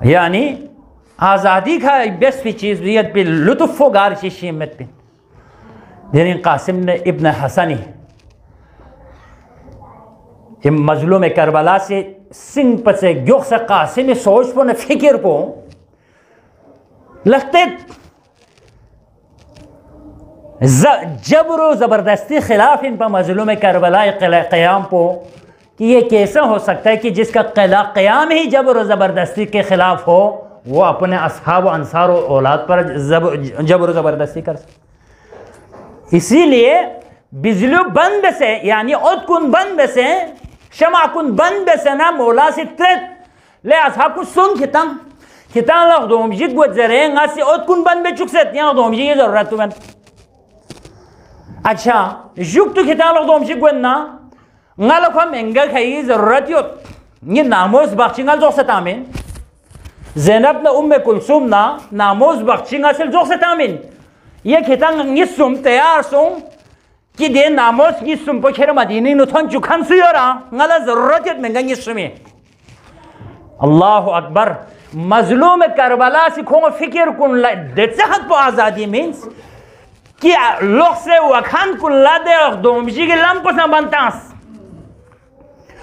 यानी आज़ादी का बेस्ट चीज़ पे लुत्फ़ गार शीमत पे यानी कासिम ने इब्न हसनी मजलूम करबला से सिंह पसे गुख से कासिम सोच पो न फिक्र पो लगते जबर ज़बरदस्ती खिलाफ इन पर मजलूम करबला क़याम पो कि ये कैसा हो सकता है कि जिसका क़याम ही जबर ज़बरदस्ती के ख़िलाफ़ हो वो अपने असहाब व अंसार और औलाद पर जबर ज़बरदस्ती कर सकते। इसीलिए बिजली बंद से यानी उदकुन बंद से शमाकुन बंद से ना मौला से त्रेत ले असहाब को सुन खितां लग दोम जिग वो जरेंगा से उदकुन बंद में चुक से यहाँ दोम जी ये ज़रूरत तुम्हें अच्छा जुग तो खितां लग दोम जिग वो ना ngalo ko menga khai zarurat yot ni namoz bakchingal zo satamin Zainab na umme kulsum na namoz bakchingal sel zo satamin ye khitang ni sum tayar sum ki de namoz ni sum po khere madini no thon jukhan suyora ngala zarurat yot menga ni sumi Allahu akbar mazlum Karbala si khong fikir kun la de sahat po azadi means ki log se wakhan kun la de domji ke lam ko sambantas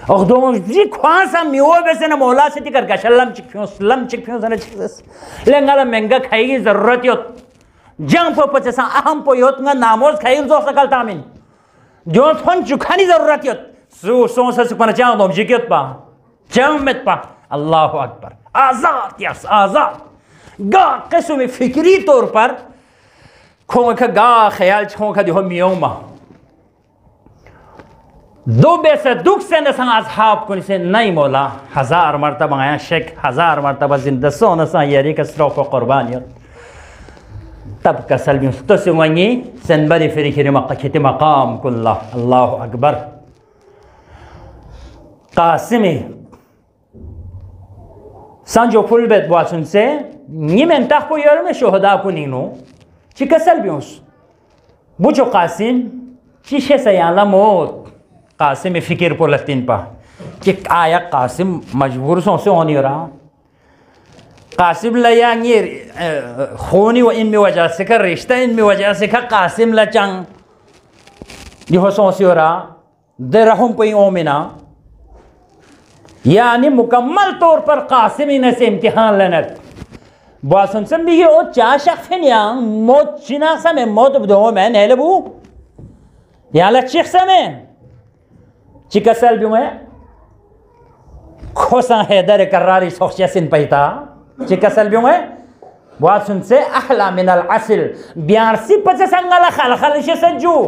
और doji ख्वासा मियो वैसे ना मौला से तिकर गशलम चिकफ्यों सने chicks लेंगला महंगा खाएगी जरूरत यो जंग पो पचसा अहम पो योत ना नामोज खाएगी जो सकल तामिन जो थोन चुखानी जरूरत यो सो से सुपना चांग दोजी क्यों पा जंग मत पा अल्लाह अकबर आजाद यस आजाद गा किस्म फिक्री तौर पर खों का गा ख्याल खों का दिहो मियो मा दो बेसे दुख से न संग असहाब को से नहीं मौला हजार मरतबा आया शेख हजार मरतबा जिंदा सोना सा यारी का स्ट्रोक कुर्बानियत तब कसल भी तो से वंगी सनबरी फिर खिर मक्खित मकाम कुल्ला अल्लाह अकबर कासिमी संजो फुल बेत वासन से निमें तक को यार में शोहदा को नीनो चिकसल भी उस बुझो कासिम चीशे से याला मौत कासिम फिक्र को लतीन पा कि आया कासिम मजबूर से होनी रहा कासिम लयांगी खूनी व इनमें वजह से का रिश्ता इनमें वजह से का कासिम लचंग यह सोच रहा दे रहूं पे ओमिना यानी मुकम्मल तौर पर कासिम इन्हें से इम्तिहान लेना बासन से भी ये चार शख्स हैं यहाँ मौत चिना समय मौत बदो मैं नहीं लबू यहाँ लच्छिक समय चिकसल भी मैं खोसा हैदर करारी सोचिया सिन पैता चिकसल भी मैं बात सुन से अहला मिनल असिल बियारसी पचे संगला खल से सज्जू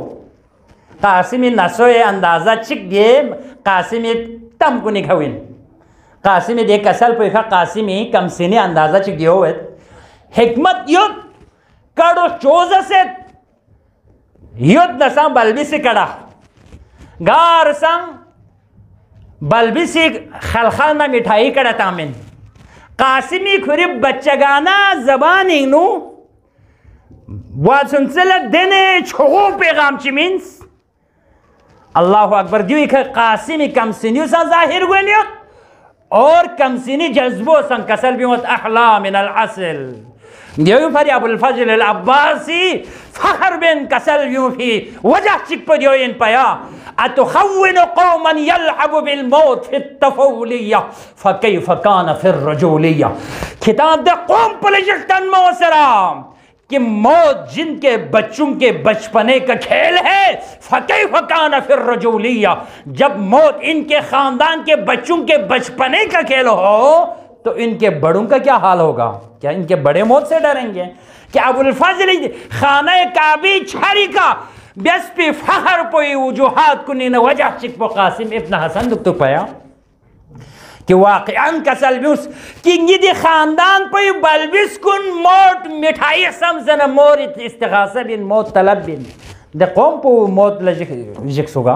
कासिमी नसोए अंदाजा चिक दिए कासिमी तम को निखाविन कासिमी दे कसल पैखा कासिमी कम सिने अंदाजा चिक दियो है हिकमत युद्ध कड़ो चोज़ से युद्ध नसा बल्बी से कड़ा गार संग बल्बी से खलखल ना मिठाई कड़ा तामिन कासिमी खुरी बच्चगाना जबान इंगनू वाद सुनसला देने छोगो पैगाम चिमिन्स अल्लाह अकबर दियो इक कासिमी कम सिनियो सा जाहिर गुनियो और कम सिनी जज्बो संग कसल भी मत अहला मिनल असल दियो फरी अबुल फजल अल अब्बासी फखर बिन कसल यूं भी वजह चिक पर दियो इन पया अतुखव्विनु कौमन यलअबु बिल मौत फि तफौलिया फकैफ कान फिर रजूलिया खिताब दे कौम पलजतन मोसरा कि मौत जिनके बच्चों के बचपने का खेल है फकैफ कान फिर रजूलिया जब मौत इनके खानदान के बच्चों के बचपने का खेल हो तो इनके बड़ों का क्या हाल होगा क्या इनके बड़े मौत से डरेंगे क्या अबुल फजल खाना काबी छारी का बेस्पी फखर पोई वजूहात कुनी न वजह चिक पो कासिम इब्न हसन दुख तो पाया कि वाक़िअन कसल बिस कि गिदी खानदान पे बलबिस कुन मौत मिठाई समझना मोर इस्तिगासा बिन मौत तलब बिन दे कौम पो मौत लजिक सुगा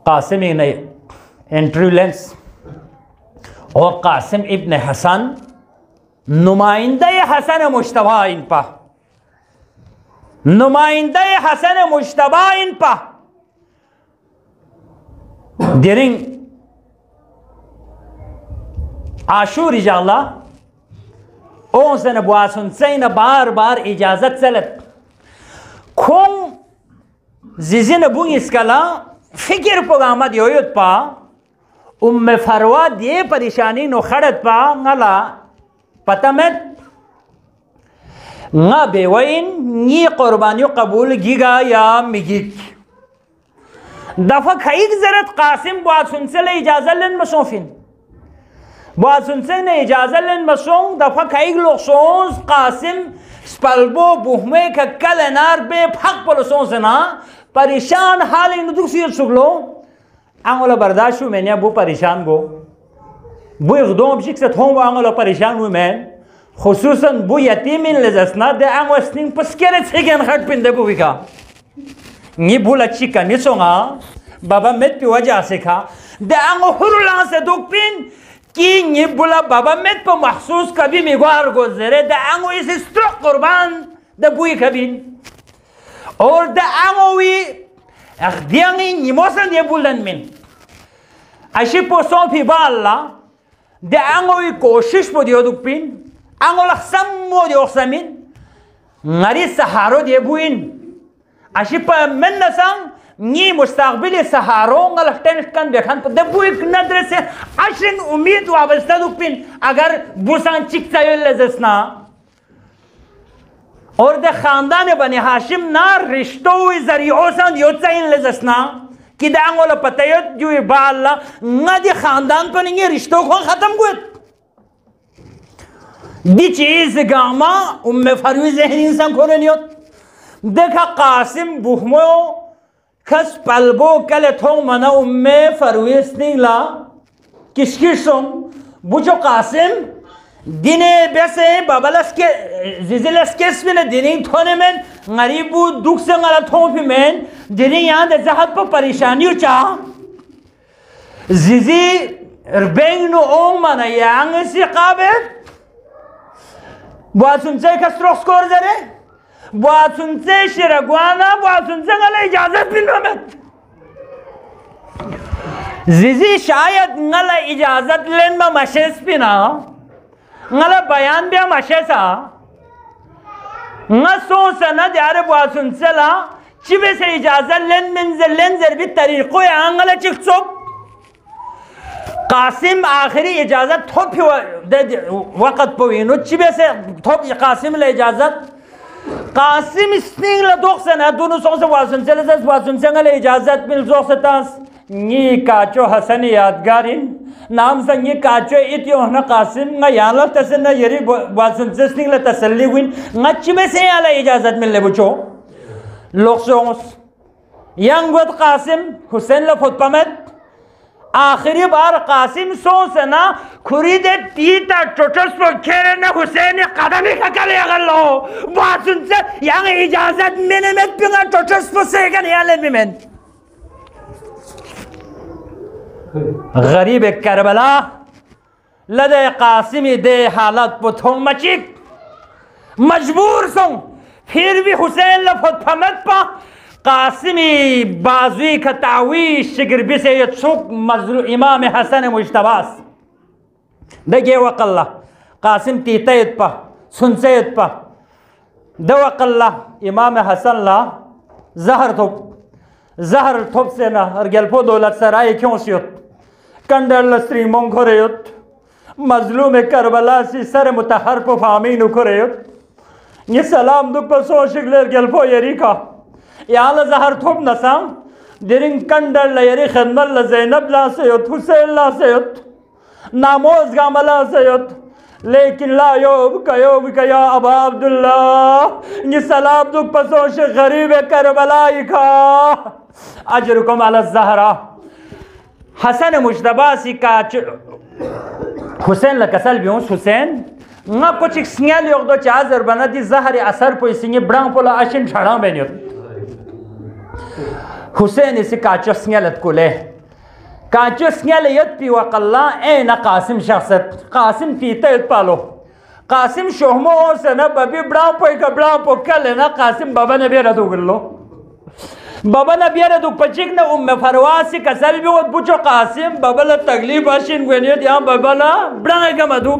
कासिम ने एंट्रीलेंस और कासिम इब्न हसन नुमाइंदा हसन मुश्तबा इन पा नुमाइंदा हसन मुश्तबा इन पा Dering आशूर इंशाअल्लाह on sene buasun sene bar icazet selet kong zizine bu iskala fikir programa diyoyut pa umme farwa diye parishani no khadat pa ngala patamet nga bewain ni qurbaniyo qabul giga ya migik dafa kayık zarat Qasim buasun sele icazelen masofin buasun sene icazelen masong dafa kayık loksons Qasim spalbo buhme ka kalenar be phak polosons na परेशान हाल इन दुखी सुगलो आंगोला बर्दाश्त हूँ मैंने वो परेशान गो वो एकदम शिक से थों आंगोला परेशान हूँ मैं खुसूसन वो यतीम इन लेजसना दे आंगो स्निंग पस्केरे छेगन खट पिंदे वो विका ये बुला चिका निसोंगा बाबा मेट पे वजह से खा दे आंगो हुरुला से दुख पिन कि ये बुला बाबा मेट पे महसूस कभी मिगवार गुजरे दे आंगो इस स्ट्रोक कुर्बान दे बुई कभी और द आंगोवी अखदियांगी निमोसन ये बुलन में अशी पोसों भी बाला द आंगोवी कोशिश पो दियो दुपिन आंगोला सम्मो दियो समिन ngari saharo दिए बुइन अशी पर मन नसंग नी मुस्तकबिल सहारो ngल टेंशन देखन तो द बुइक नदर से अशिन उम्मीद वाबस्ता दुपिन अगर बुसान चिक्सा यो लजसना और द खानदान बनी हाशिम ना रिश्तों जरियों से योत्साइन लेजसना कि दांगोला पतायत जो बाला ना दी खानदान पर नहीं रिश्तों को खत्म हुए दी चीज गामा उम्मे फरवीज इंसान को नहीं होत देखा कासिम बुहमो खस पलबो कले थों मना उम्मे फरवीज नहीं ला किसकी सों बुझो कासिम दिने बेसे बाबलस के जिजलस केस में दिने थोने में गरीबू दुख से गला थों भी में दिने यहाँ दे जहाद पर परेशानियों चाह जिजी बेंग नो ओंग माना यांग से काबे बुआ सुनते कस्ट्रोक्स कोर जरे बुआ सुनते शिरगवाना बुआ सुनते गला इजाज़त भी न में जिजी शायद गला इजाज़त लेन में मशेस भी ना ngala bayan biya mashesa ngaso sana diare buasun sela chibe se ijazat len menzel bi tariqo ya ngala chiksop Qasim आखिरी इजाजत थोप वक़्त पोइनो चिबे से थोप Qasim ले इजाजत Qasim स्निंग ला दोख से ना दोनों सों से वासन से ngala इजाजत मिल जोख से तास नी काचो हसन यादगारिन नाम संगी काचो इतियो ना कासिम ना याला तसे ना यरी वासन जस्निंग ला तसल्ली विन ngach में से याला इजाजत मिल ले बुचो लोक्सोंस यंगवत कासिम हुसैन ला फुटपमत आखिरी बार कासिम सो से ना खुरीदे तीता टोटस पर खेरे ना हुसैन कदम का कले अगर लो वासन से यांग इजाजत मैंने में पिंगा टोटस पर से का याले में गरीब करबला लदे कासिमी दे हालत पुथों मचिक मजबूर सों फिर भी हुसैन लफत फमत पा कासिमी बाजुई का तावी शिगरबी से ये चुक मजलूम इमाम हसन मुश्तबास दे वक़ल्ला कासिम तीतयत पा सुनसयत पा दवक़ल्ला इमाम हसन ला जहर थोप से ना और गेल्पो दौलत सराय क्यों सियत कंडर लस्त्री मोंग खोरेयत मजलूम करबला सी सर मुतहर पो फामीन खोरेयत ये सलाम दुख पर सो शिगलेर गेल्पो यरीका याल जहर थोप नसाम दिरिंग कंडर लयरी खदमत ल ज़ैनब ला सयत हुसैन ला सयत नामोज गामला सयत लेकिन ला योब कया अबा अब्दुल्ला ये सलाम दुख पर सो शिग गरीब करबला इका अजरुकुम अला ज़हरा हसन मुश्तबासी का हुसैन लकसल बियों हुसैन ना कुछ सिंगल योग दो चार बना दी जहर असर पोई सिंगे ब्रांग पोला अशिन छड़ा बेनियो हुसैन इसी काचो सिंगल कुले काचो सिंगल यत पी वक़ल्ला ए ना कासिम शख्सत कासिम तीता यत पालो कासिम शोहमो से ना बबी ब्रांग पोई का ब्रांग पोकल है ना कासिम बाबा ने भी रदू गल्लो بابا نبينا دو بچيك نا فرواسي كسل بيوت بوچو قاسم بابا لا تغليب اشين غنيت يا بابا لا برا كما دو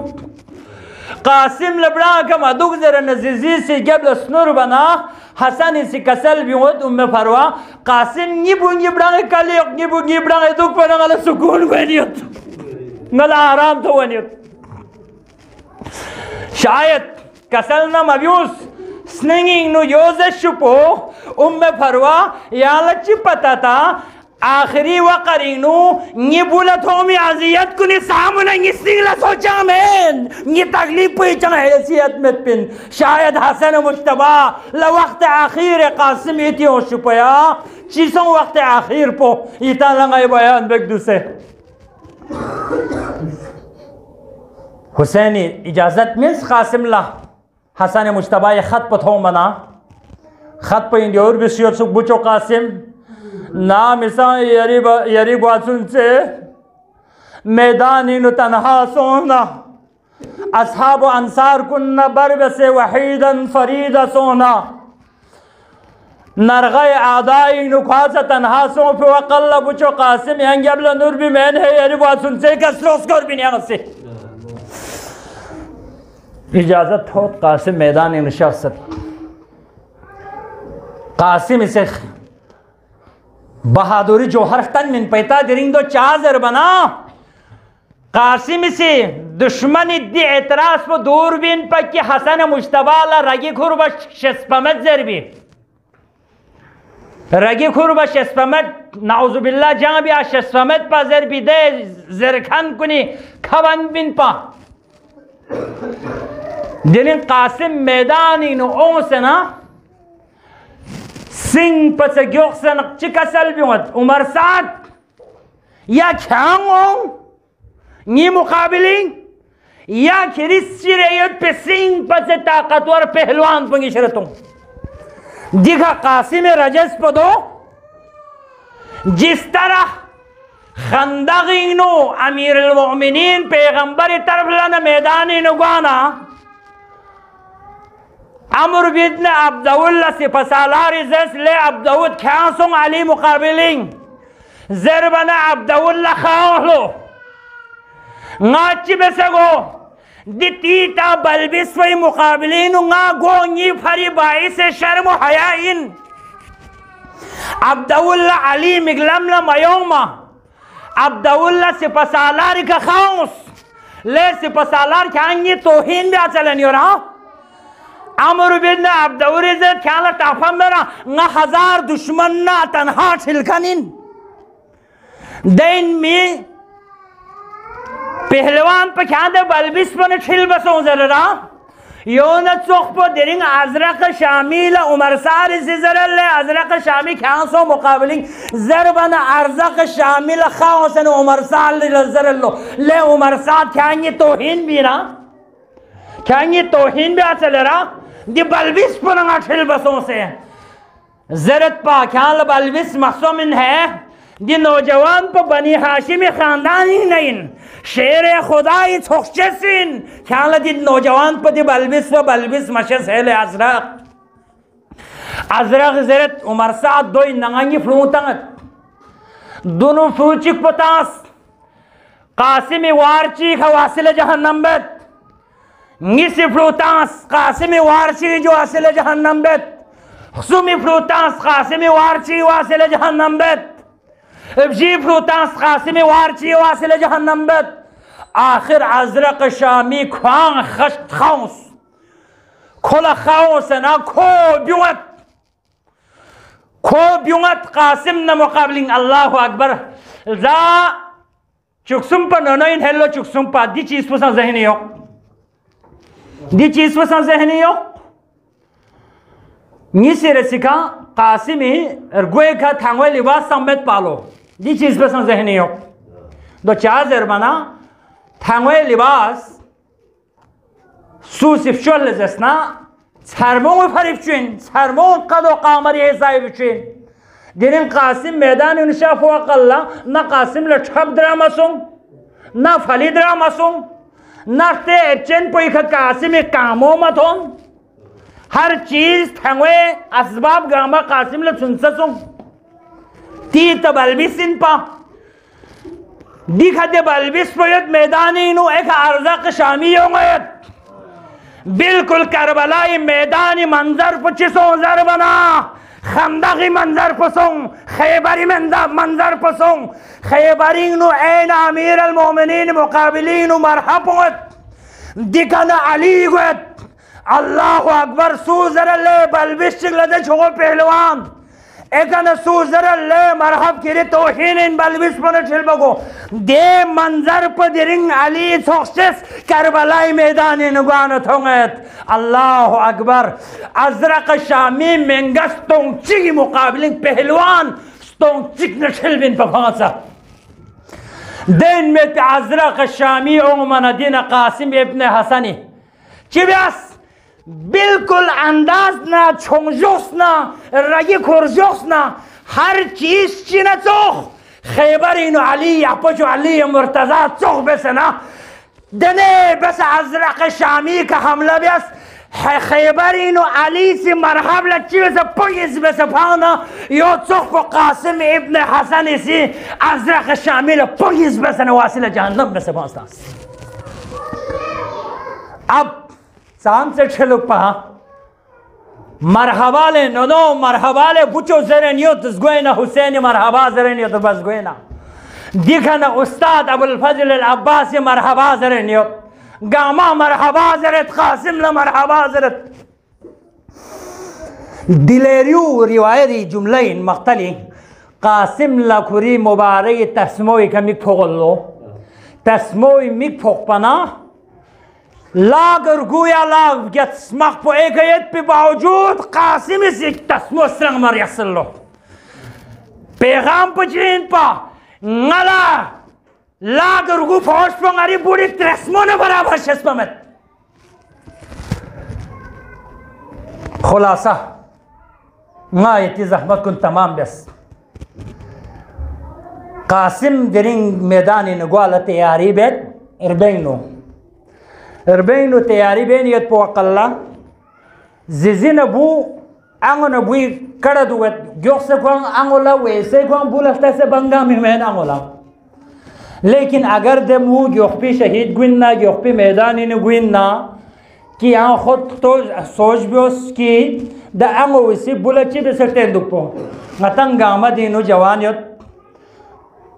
قاسم لبرا كما دو زر نزيزي سي قبل سنور بنا حسن سي كسل بيوت فروا قاسم نيبو نيبرا كاليق نيبو نيبرا دوك بنا على سكون غنيت نلا آرام تو غنيت شايد كسلنا مبيوس سنينگ نو يوزه شپو فروا يالا چی پتا تا آخری وقرینو نی بولت ہومی عذیت کنی سامنا نی سنگلا سوچا من نی تکلیف پیچا حیثیت مت پن شاید حسن مجتبا لوقت آخیر قاسم ایتی ہو شپیا چیزوں وقت آخیر پو ایتا لنگای بیان بک دوسے حسینی اجازت منس قاسم لا حسن مجتبا یہ خط پتھوں منا خط پہ اندی اور بسیار سک بچو قاسم نام اساں یری باتن سے میدانی نو تنہا سونا اصحاب و انصار کن برب سے وحیدا فرید سونا نرغی آدائی نو خاصا تنہا سون پہ وقل بچو قاسم یعنی ابلا نور بھی مین ہے یری باتن سے کسلوس کر بھی نہیں سے اجازت ہو قاسم میدانی نشست قاسم اسے بہادری جوہر تن من پیتا درنگ دو چازر بنا قاسم اسے دشمن دی اعتراض پا دور بین پا کی حسن مجتبالا رگی کھربا شسپمت زر بی رگی کھربا شسپمت نعوذ باللہ جان بیا شسپمت پا زر بی دے زرکھن کنی کھون بین پا دلین قاسم میدانی نو اوسنا سنگ پس گیوخسن چی کسل بیوت عمر سعد یا کھانگوں نی مقابلین یا کریس شریعت پہ سنگ پس طاقتور پہلوان پنگی شرطوں دیکھا قاسم رجس پہ دو جس طرح خندقینو امیر المؤمنین پیغمبر طرف لنا میدانینو گوانا عمر بن عبداللہ سے پسالاری زیس لے عبداللہ کھانسوں علی مقابلین زربنا عبداللہ خواہلو ناچی بسگو دی تیتا بلبس وی مقابلین نا گونی پھری باعث شرم و حیائن عبداللہ علی مگلمنا میوما عبداللہ سے پسالاری کا خانس لے سے پسالار کھانگی توہین بھی آچلنی ہو رہا عمر بن عبداللہ زید کھالا تافم میرا نا ہزار دشمن نا تنہا ٹھلکنین دین میں پہلوان پہ کھاں دے بلبس پہ ٹھل بسوں زر رہا یونت سوخ پہ درنگ ازرق شامیل عمر سار سے زر اللہ ازرق شامی کھاں سو مقابلیں زربن ارزق شامیل خواہ سن عمر سار زر اللہ لے عمر سار کھاں یہ توہین بھی رہا کھاں یہ توہین بھی آچلے رہا دی بلبس پنگا ٹھل بسوں سے زرت پا کھال بلبس محسومن ہے دی نوجوان پا بنی ہاشم خاندانی نہیں شیر خدای تخشے سن کھال دی نوجوان پا دی بلبس و بلبس مشس ہے لے ازرق زرت عمر سعد دوئی ننگی فلوتنگت دونوں فروچک پتاس قاسم وارچی خواصل جہنم بیت نیسی فلوتانس قاسم وارچی جو حاصل جہنم بیت خصومی فلوتانس قاسم وارچی واصل جہنم بیت ابجی فلوتانس قاسم وارچی واصل جہنم بیت آخر ازرق شامی کھوان خشت خونس کھولا خونسنا کھو بیوت قاسم نا مقابلین اللہ اکبر زا چکسم پا نونوین ہیلو چکسم پا دی چیز پسان ذہنی ہو دی چیز پسان ذہنی ہو نیسی رسکا قاسمی ارگوئے کا تھانگوئے لباس سمت پالو دی چیز پسان ذہنی ہو دو چازر بنا تھانگوئے لباس سو سفشول لزسنا سرمون فریف چوین سرمون قد و قامری حسائی بچوین دینین قاسم میدان انشاف وقلا نا قاسم لچھب درامسون نا فلی درامسون نا تے اچن پوئی کھا قاسم کامو متون ہر چیز تھنگوے اسباب گاما قاسم لچنسسون तीत बल्बिसिन पा दिखा दे बल्बिस पोयत मैदानी नु एक अर्ज़क शामी होंगयत बिल्कुल करबलाई मैदानी मंजर पचिसों जर बना खंदकी मंजर पसों खैबरी मंजर पसों खैबरी नु ऐन अमीर अल मोमिनीन मुकाबिलीन मरहबत दिखना अली गुत अल्लाह अकबर सूजर ले बल्बिश लदे छोगो पहलवान एकन सूजर ले मरहब किरे तोहिन इन बल्बिश पर छिलबगो दे मंजर पर दिरिंग अली सोक्सेस करबलाई मैदान नुगान थोंगत अल्लाह अकबर अजरक शामी मेंगस तोंगची की मुकाबले पहलवान तोंगचिक न छिलबिन पफांसा दिन में अजरक शामी ओमन दिन कासिम इब्न हसनी चिब्यास बिल्कुल अंदाज ना छोंगजोस ना रगी खुरजोस ना हर चीज चिना चोख खैबरी नु अली अपचो अली मुर्तजा चोख बस ना दने बस अजरक शामी का हमला बस खैबरी नु अली से मरहब लच्ची बस पुलिस बस फाना यो चोख को कासिम इब्न हसन से अजरक शामी ल पुलिस बस नवासिल जहन्नम बस फास्ता अब साम से छलुक पहा मरहबाले नो मरहबाले बुचो जरनियो तसगोयना हुसैन मरहबा जरनियो तो बस गोयना दिखना उस्ताद अबुल फजल अल अब्बास मरहबा जरनियो गामा मरहबा जरत कासिम ल मरहबा जरत दिलेरियो रिवायती जुमला इन मक्तली कासिम ल खुरी मुबारक तस्मोई कमिक फोगलो तस्मोई मिक फोकपना लागर गुया लाग get smak po ekayet पे बावजूद कासिम से तस्मो सरंग मर यसलो पैगाम पचरीन पा ngala laगर गु फौज पंगारी बुरी तस्मो ने बराबर शस्पमत खुलासा ना इतनी ज़हमत कुन तमाम बस कासिम दरिंग मैदानी नगवाला तैयारी बेट Erbeno tayari ben yet po akalla zizina bu angono bui kada duet gyokse kwang angola wese kwang bulasta se banga mi men angola lekin agar de mu gyokpi shahid gwinna gyokpi maidani ne gwinna ki an khod to soj bios ki da ango wisi bulachi be certain dukpo ngatang gama dinu jawan yot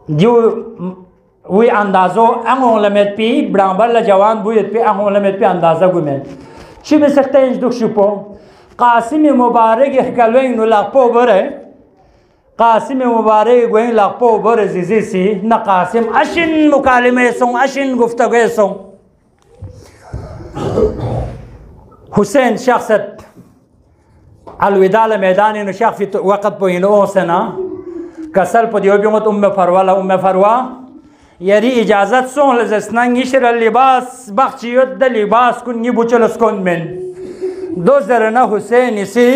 ju वही अंदाज़ो अंगों limit P ब्रांबर ल जवान बुयत पे अंगों limit पे अंदाज़ा गुमें शिव सकते हैं दुख शुपो कासिम मुबारक कलवें नु लापो बरे कासिम मुबारक गोइंग लापो बरे जिजी सी न कासिम अशिन मुकालिमे सों अशिन गुफ्तगू सों हुसैन शख्सत अलविदा मैदान नु शख्स वक़्त पे इन ओसना कसल पदियो बिमत फरवा यरी इजाजत सों लजस्नांग इशर लिबास बख्शियत द लिबास कुन निबुचलस कोन में दो जरना हुसैन इसी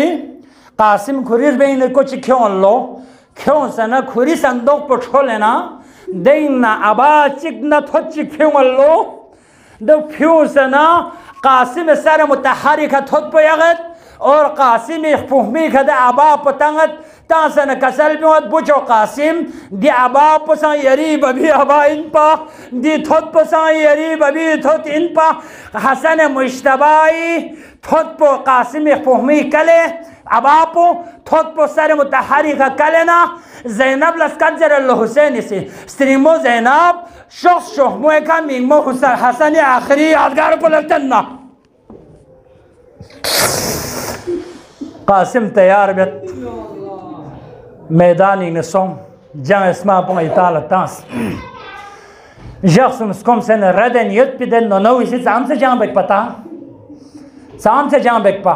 कासिम खुरीज बेन कुछ क्यों सना खुरी संदोक पठो लेना देना अबा चिकना थोचिक क्यों लो दो फ्यू सना कासिम सर मुतहरिक थोत पयगत और कासिम फहमी खदा अबा पतंगत तासन कसल बिमत बुचो कासिम दि अबा पसा यरी बबी अबा इन पा दि थोत पसा यरी बबी थोत इन पा हसन मुश्तबाई थोत पो कासिम फहमी कले अबा पो थोत पो सर मुतहरी का कले ना ज़ैनब लस्कजर अल हुसैन से स्त्रीमो ज़ैनब शख्स शोहमो का मिंगमो हसन आखिरी यादगार को लगतन ना कासिम तैयार बेत मैदानी नसों जंग इसमा पंग इताल तांस जख्स मुस्कुम से न रदन युद्ध पिदन नो इसी साम से जंग बेक पता साम से जंग बेक पा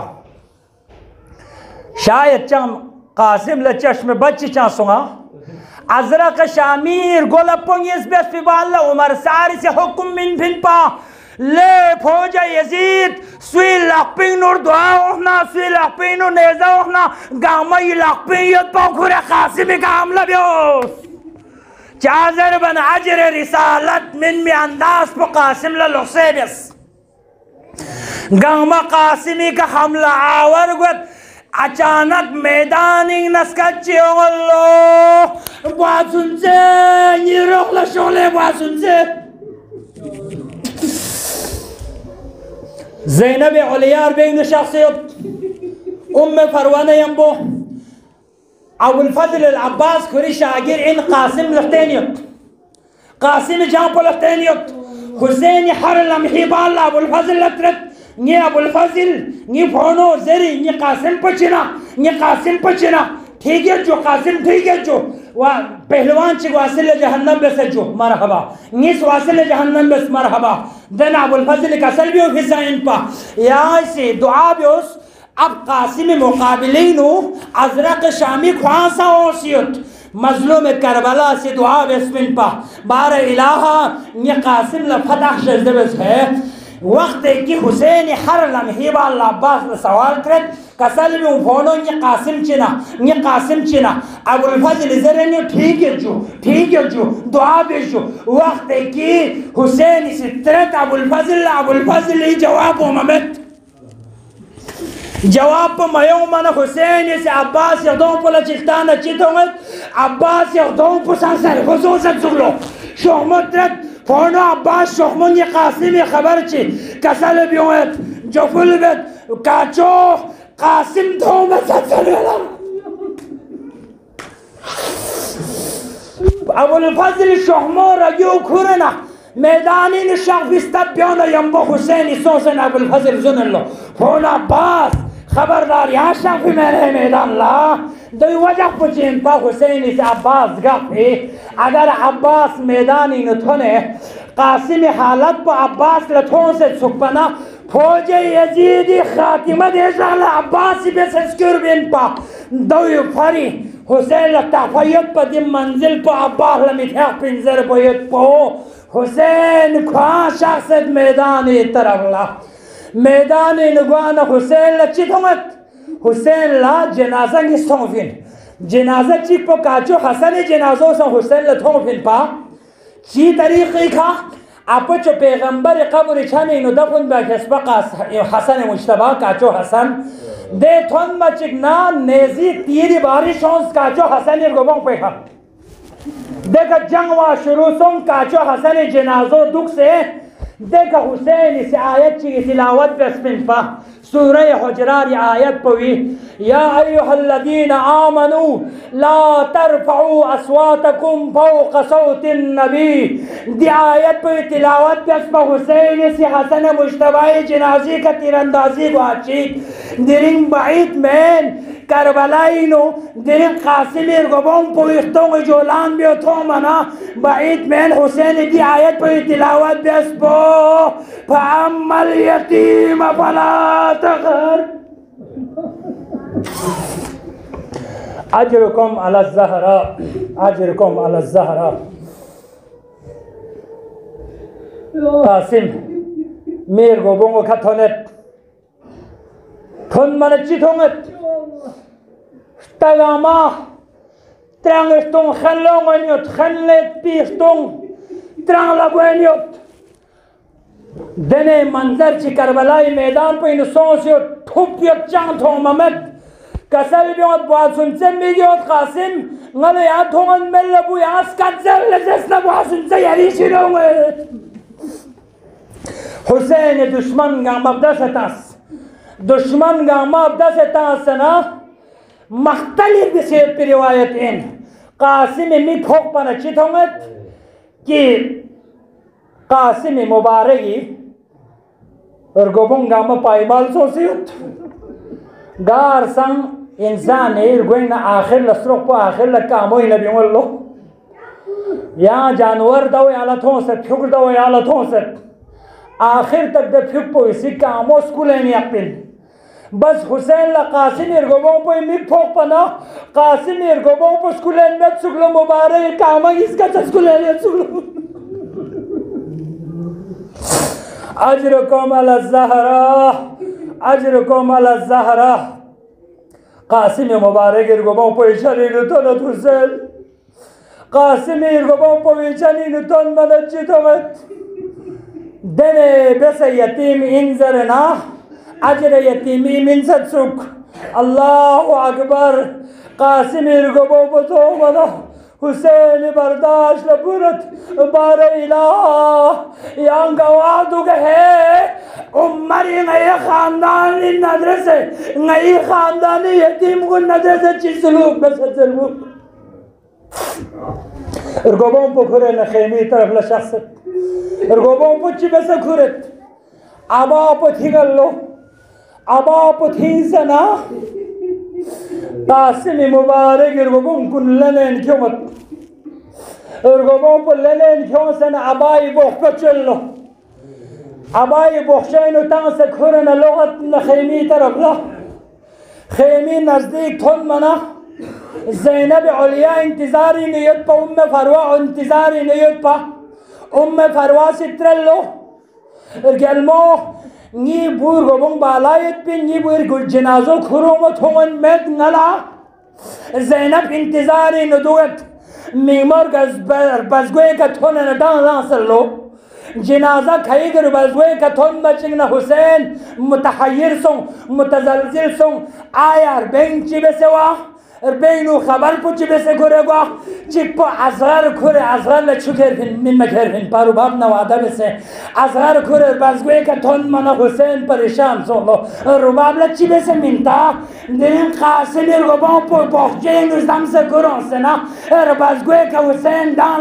शायद जंग कासिम ल चश्म बच्ची चा सुंगा अजरक शामीर गोलपोंग इस बेस फिबाला उमर सारी से हुक्म मिन फिन पा ले फौजा यजीद सुई लापिंग नूर दुआ ओखना सुई लापिंग नूर नेजा ओखना गामा ये लापिंग यद पाखुरे कासिम का हमला बियोस चादर बन अजर रिसालत मिन में अंदाज पर कासिम ला लुक्से बिस गामा कासिमी का हमला आवर गुत अचानक मैदानी नस्कच्ची ओलो بواسونسه نیروخ لشوله بواسونسه زینب علیار بین شخصیت فروانه ينبو أبو الفضل العباس كوري شاگیر إن قاسم لفتينيوت قاسم جامبو لفتينيوت حسين حرلم حيبال أبو الفضل لترت ني أبو الفضل ني فونو زري ني قاسم پچنا ठीक है जो कासिम ठीक है जो वह पहलवान चिक वासिल जहन्नम बस जो मरहबा निस वासिल जहन्नम बस मरहबा दन अबुल फजल कसल भी हिस्सा इन पा या से दुआ बेस अब कासिम मुकाबिलीनो अजरक शामी ख्वासा ओसियत मजलूम करबला से दुआ बेस्मिन पा बार इलाहा ये कासिम लफतह शजबस है वक्त की हुसैन हर लम्हे वाला अब्बास ने सवाल कर कसल में फोनो ये कासिम चिना अबुल फजल जरने ठीक है जो दुआ बेजो वक्त की हुसैन से तरत अबुल फजल ही जवाब मोहम्मद जवाब मयो मन हुसैन से अब्बास यदों पर चिताना चितोंगत अब्बास यदों पर संसार खुशो से जुगलो शोमत्रत फोनो अब्बास शोमन ये कासिम खबर ची कसल बियोत जफुल बेत काचो कासिम धो में सचलेला अबुल फजल शोमो रजो खुरना मैदानी निशाख बिस्तर बियोना यंबो हुसैन सोसन अबुल फजल जुनल्लो फोनो अब्बास खबरदार यहाँ शाफी मेरे मैदान ला दो वजह पुछें पा हुसैन से अब्बास गफे अगर अब्बास मैदानी नथोने कासिम हालत पर अब्बास लथों से छुपना फौजे यजीदी खातिमा देशाला अब्बास पे संस्कृत बिन पा दो फरी हुसैन लताफयत पर दिम मंजिल पर अब्बास लमिथा पिंजर बोयत पो हुसैन ख्वां शख्सियत मैदानी तरफ ला मैदान नगवान हुसैन लचितोंगत हुसैन ला जनाजा की सोफिन जनाजा चिप पो काचो हसन जनाजो से हुसैन लथोफिन पा ची तरीक़े का आप चो पैगंबर कब्र छाने नो दफन बा हसबा हसन मुश्तबा काचो हसन दे थोन मचिक ना नेजी तीरी बारिश होंस काचो हसन गोबों पे खा देखा जंग वा शुरू सों काचो हसन जनाजो दुख से देखा हुसैन इस आयत की तिलावत बस्मिन पा सूरह हुजरात आयत पवी या अय्युहल्लज़ीना आमनू ला तरफऊ अस्वातकुम फौक़ सौतिन नबी दी आयत पर तिलावत बस्मा हुसैन इस हसन मुश्तबाई जनाज़े का तीरंदाजी को आची दिरिंग bite man Karbalai no दिरिंग Qasim गोबों पोइस्तों जोलान भी थो मना बाइट मैन हुसैन दी आयत पर तिलावत बस्पो फअम्मल यतीम फला तग़र अजरुकुम अला ज़हरा कासिम मेर गोबों को खतोनेत थोन मन चिथोंगत तगामा ट्रांगस्टों खनलोंगनियोत खनलेत पीस्तों ट्रांग लगवेनियोत दने मंजर ची करबलाई मैदान पे इंसोंसियो ठुपियोत चांग थों ममत कसल बियोत बासुनसे मिगियोत Qasim ngale ya thongan mel bu ya skazel lesna basunse yari shironge Hussain दुश्मन का मबदा से तासना मख्तलिफ बिसेत रिवायत इन कासिम में फोक पर चित होंगे कि कासिम मुबारकी और गोबंगा में पाइबाल सोसियत गार संग इंसान इरगोइन आखिर लसरों को आखिर लगा मोई नबी वल्लो यहाँ जानवर दो यालतों से फ्युक दो यालतों से आखिर तक दे फ्युक पो इसी कामों स्कूल नहीं आपिन बस हुसैन ला कासिम इरगोबों पे मिक फोक पना कासिम इरगोबों पे स्कूल में सुगलो मुबारक कामा इसका स्कूल में सुगलो अजरुकुम अला ज़हरा कासिम मुबारक इरगोबों पे इशारे तो न हुसैन कासिम इरगोबों पे इशारे तो मदद चितोमत दने बस यतीम इंजरना अजर यतीमी मिन सत्सुक अल्लाहु अकबर कासिम इरगोबों पे तो मदद حسین برداشت برد بار الہ یہاں گوادو گئے عمری نئی خاندانی ندرسے نئی خاندانی یتیم کو ندرسے چیز سلوک بسر بو ارگوبون پو کھرے نخیمی طرف لشخص ارگوبون پو چی بسر کھرت ابا پو تھیگل لو ابا پو تھینسنا قاسم مبارک ارگوبون کن لنین کیوں مت ارگوبون پو لنین کیوں سن ابائی بوخ پو چلو ابائی بوخشینو تان سے کھرن لغت نخیمی طرف لا خیمی نزدیک تھن منا زینب علیا انتظاری نیت پا فروا انتظاری نیت پا فروا سترلو ارگلمو نی بور گوبون بالایت پی نی بور گل جنازو کھرومت ہون مد نلا زینب انتظاری ندوت میمار بزگوئے کا تھون ندان لانسر لو جنازہ کھائی گر بزگوئے کا تھون بچنگ حسین متحیر سوں متزلزل سوں آیا بین چی بسوا بینو خبر پوچی بسے گھرے گوا چک پو ازغر کھرے ازغر لچکر من مکر ہن پارو باب نوادہ بسے ازغر کھرے بزگوئے کا تھون منا حسین پریشان سولو روباب لچی بسے منتا دین قاسم ارگوبان پو بخجین ازدام سے گرون سنا بزگوئے کا حسین دان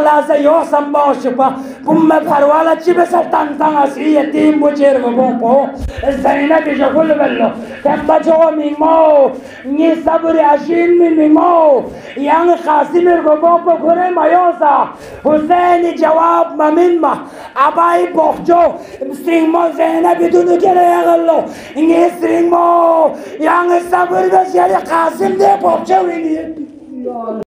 لاسے یو سنباش پا پم پروالا چی بسے تن اسی یتیم بچے ارگوبان پو زینب جگل بلو تب بچو میمو نی صبر عشین میمو یعنی قاسم ارگوبان پو گھرے مایوسا حسین جواب ممن ما ابائی بخجو سرینگمو زینب دونو کرے اغلو نی سرینگمو یعنی صبر بس یعنی قاسم دے بخجو